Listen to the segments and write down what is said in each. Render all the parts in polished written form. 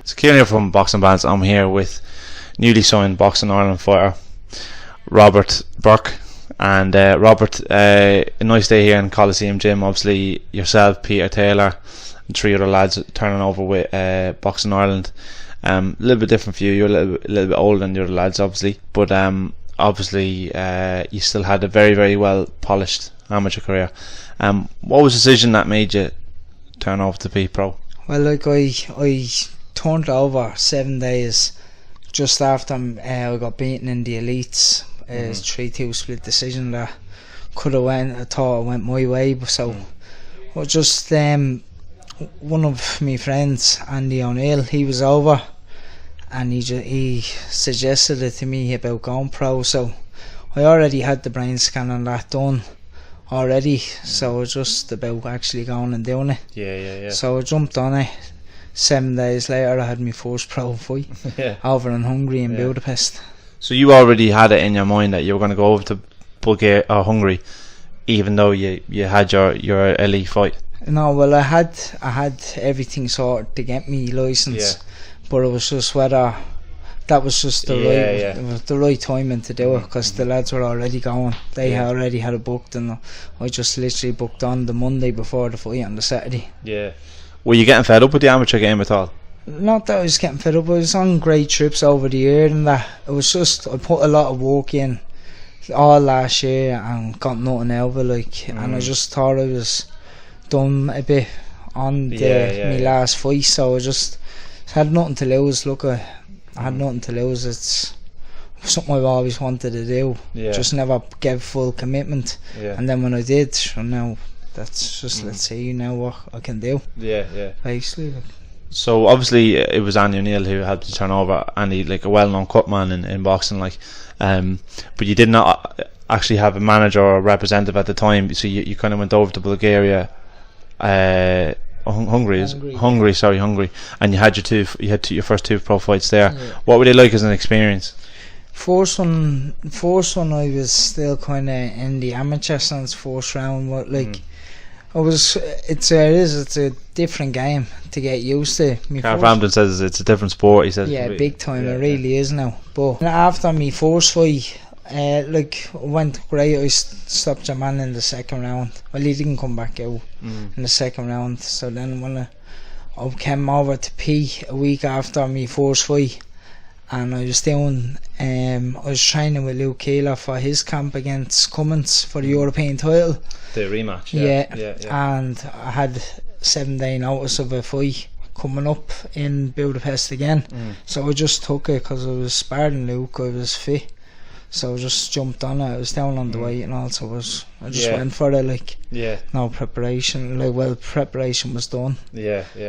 So Keeler here from Boxing Bants. I'm here with newly signed Boxing Ireland fighter Robert Burke. And Robert, a nice day here in Coliseum Gym. Obviously yourself, Peter Taylor and three other lads turning over with Boxing Ireland. A little bit different for you. You're a little bit older than the other lads, obviously, but obviously you still had a very, very well polished amateur career. What was the decision that made you turn over to be pro? Well, like I turned over 7 days just after I got beaten in the elites. 3-2 split decision that I thought it went my way, so I just one of my friends, Andy O'Neill, he was over and he suggested it to me about going pro. So I already had the brain scan and that done already, so it was just about actually going and doing it. Yeah. So I jumped on it. 7 days later I had my first pro fight over in Hungary in Budapest. So you already had it in your mind that you were going to go over to Bulgaria or Hungary, even though you had your elite fight? No, well, I had everything sorted to get me licence, but it was just whether that was just the right timing to do it, because the lads were already going. They already had it booked, and I just literally booked on the Monday before the fight on the Saturday. Yeah. Were you getting fed up with the amateur game at all? Not that I was getting fed up. I was on great trips over the year, and that it was just I put a lot of work in all last year and got nothing out of it, and I just thought I was done a bit on my last fight, so I just had nothing to lose. Look, I had nothing to lose. It's something I've always wanted to do. Just never gave full commitment, and then when I did, now that's just let's see now what I can do. Basically. So obviously it was Andy O'Neill who helped you turn over. Andy, like a well-known cut man in boxing, but you did not actually have a manager or a representative at the time. So you kind of went over to Bulgaria, Hungary, and you had your first two pro fights there. What were they like as an experience? First one I was still kind of in the amateur since first round, but it's a different game to get used to. Carl Frampton says it's a different sport. He says, big time. It really is now. But after my first fight, it went great. I stopped your man in the second round. Well, he didn't come back out in the second round. So then when I came over to P a week after my first fight, and I was doing I was training with Luke Keeler for his camp against Cummins for the European title. The rematch. And I had 7 day notice of a fight coming up in Budapest again, so I just took it because I was sparring Luke. I was fit, so I just jumped on it. I was down on the weight and all, so I just went for it. No preparation. Preparation was done.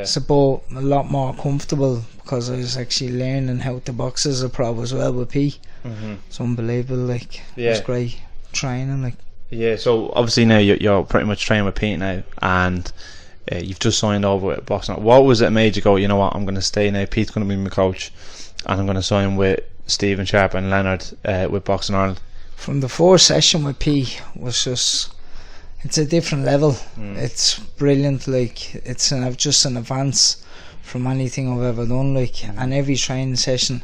So, but a lot more comfortable because I was actually learning how to box as a pro as well with P. It's unbelievable. It was great training. So obviously now you're pretty much training with Pete now, and you've just signed over with Boxing. What was it made you go, you know what, I'm going to stay now, Pete's going to be my coach, and I'm going to sign with Stephen Sharp and Leonard with Boxing Ireland? From the first session with Pete was just, it's a different level. It's brilliant. It's just an advance from anything I've ever done. And every training session,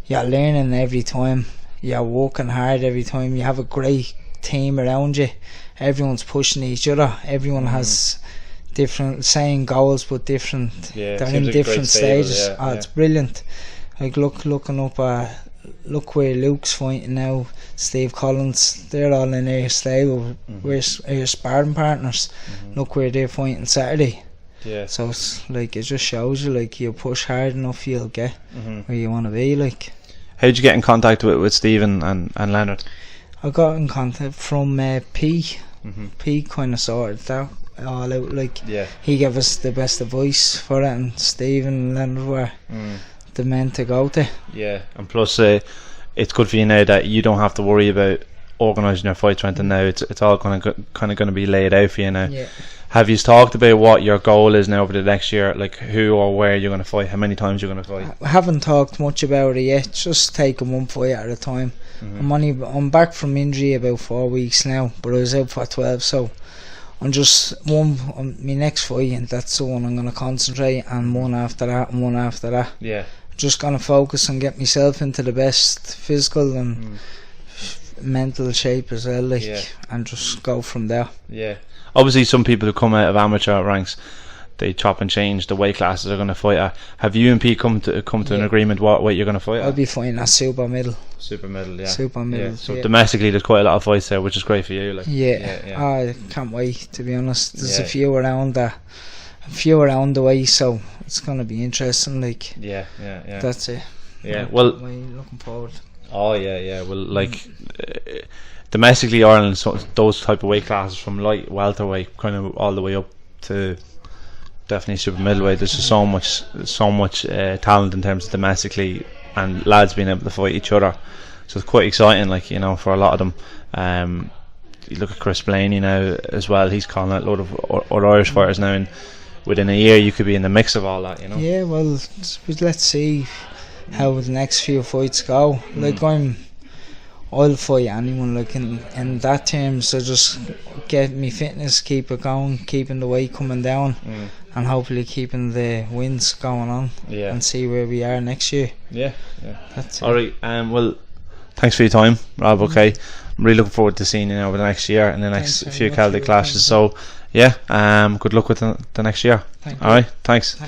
you're learning every time. You're working hard every time. You have a great team around you. Everyone's pushing each other. Everyone has different same goals, but different. They're in different stages. It's brilliant. Looking up look where Luke's fighting now, Steve Collins, they're all in our stable. We're our sparring partners. Look where they're fighting Saturday. So it's it just shows you you push hard enough, you'll get where you want to be. How did you get in contact with Stephen and Leonard? I got in contact from P. P kind of sorted that all out. He gave us the best advice for it, and Stephen and Leonard were the men to go to. And plus it's good for you now that you don't have to worry about organising your fights or anything now. It's all kind of going to be laid out for you now. Have you talked about what your goal is now over the next year, who or where you're going to fight, how many times you're going to fight? I haven't talked much about it yet, just taking one fight at a time. I'm back from injury about 4 weeks now, but I was out for 12, so I'm just one on my next fight, and that's the one I'm going to concentrate, and one after that, and one after that. Yeah. Just going to focus and get myself into the best physical and mental shape as well, like, and just go from there. Yeah. Obviously, some people who come out of amateur ranks, they chop and change the weight classes they're going to fight at. Have you and Pete come to an agreement what weight you're going to fight at? I'll be fighting at super middle. Super middle, yeah. Super middle. Yeah. So domestically, there's quite a lot of fights there, which is great for you. Like. I can't wait, to be honest. There's a few around the way, so it's going to be interesting. Like, that's it. Yeah. Well, looking forward. Oh yeah. Well, like domestically, Ireland, so those type of weight classes from light welterweight, kind of all the way up to definitely super middleweight. There's just so much talent in terms of domestically, and lads being able to fight each other. So it's quite exciting, like, you know, for a lot of them. You look at Chris Blaney now as well. He's calling out a load of Irish fighters now, and within a year you could be in the mix of all that, you know. Yeah, well, let's see how the next few fights go. Like, I'll fight anyone, like, in that term. So just get me fitness, keep it going, keeping the weight coming down, and hopefully keeping the wins going on, and see where we are next year. Yeah. That's it. Alright, well, thanks for your time, Rob. Okay, I'm really looking forward to seeing you over the next year and the next few Celtic clashes. So, good luck with the next year. Alright, thanks.